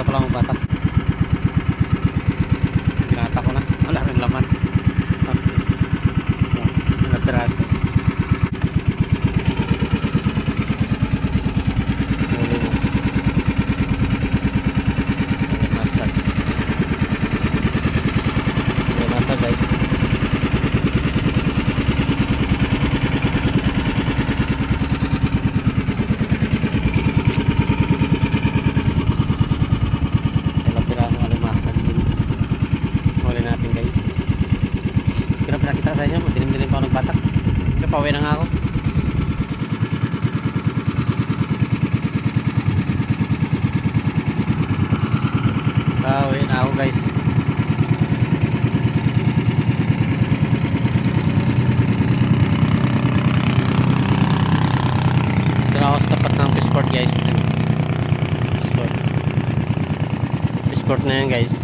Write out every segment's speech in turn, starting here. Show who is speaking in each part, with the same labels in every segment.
Speaker 1: ko lang magbatak. Ginata ko na. Wala rin laman. Ilang piraso. Huli mo. Masag. Masag guys. Ilang piraso alimasag din. Huli natin guys. Pero pinakita sa inyo, dilim-dilim pa ako nagbatak. Kaya pauwi na nga ako. Pauwi na ako guys. Ito na ako sa tapat ng Fishport guys. Fishport. Fishport na yan guys.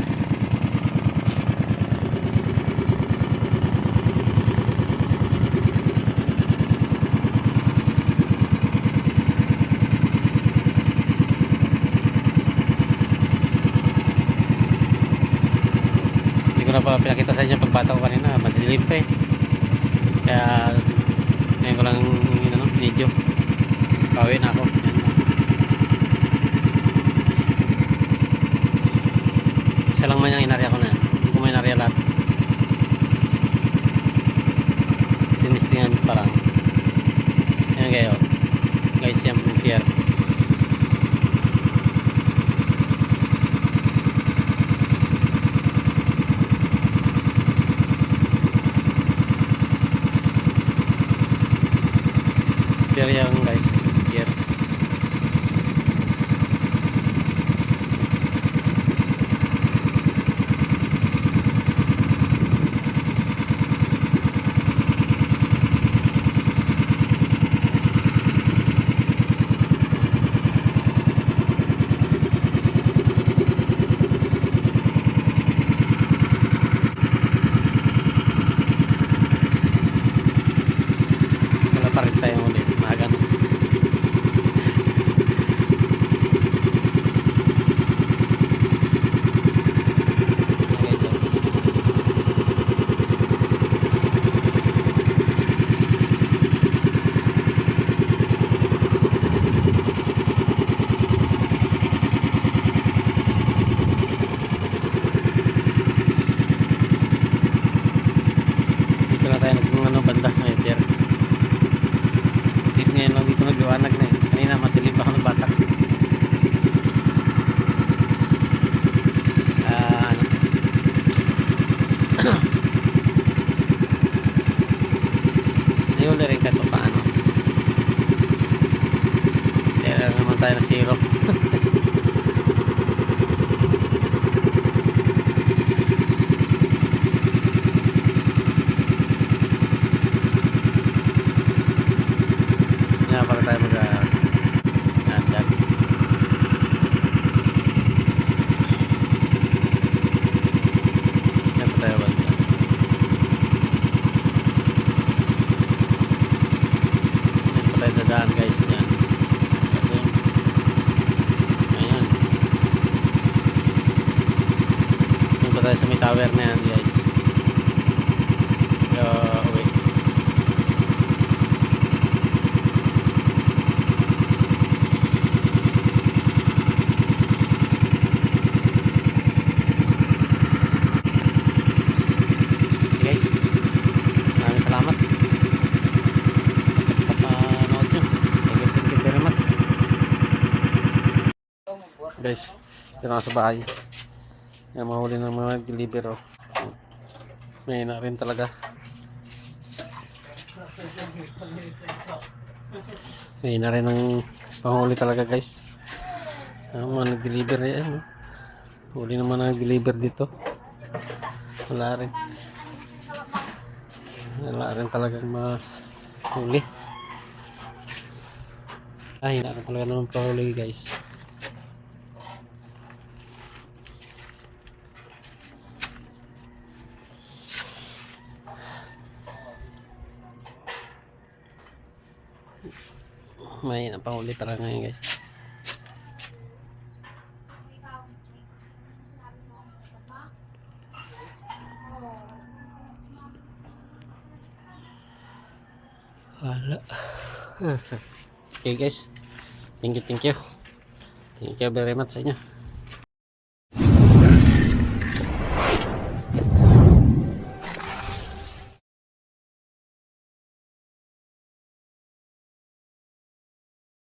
Speaker 1: Hindi ko na pa pinakita sa inyo pagbata ko kanina, madilim pa eh. Kaya ngayon ko lang video. Pauwi na ako. Yan. Isa lang man yung inarya ko na yan. Hindi ko may inarya lahat. Tinistingan pa lang. Yan kayo guys, yan pier. Pier yan guys, pier. Wala pa rin tayong ulit. Maaga na. Okay, so. Dito na tayo banda sa may pier. Ngayon lang dito nagliwanag na eh. Kanina madilim pa ako nagbatak. Nayuli rin kahit pa paano. Kaya naman tayo na zero. Kaya pala tayo nandyan. Kaya pa tayo banda. Kaya pa tayo dadaan guys dyan. Ayan. Kaya pa tayo sa may tower na yan guys. Kaya uwi. Salamat papanood nyo. Thank you very much guys. Dito na sa bahay. Yan, mahuli ng mga deliver oh. May na rin talaga. May na rin ng panghuli talaga guys. Mga nag-deliver yan oh. Huli naman nag-deliver dito. Wala rin. Wala rin talagang mahuli. Ay, wala rin talaga naman pahuli guys. May napahuli talaga ngayon guys. Wala. Okay guys. Thank you. Thank you very much sa inyo.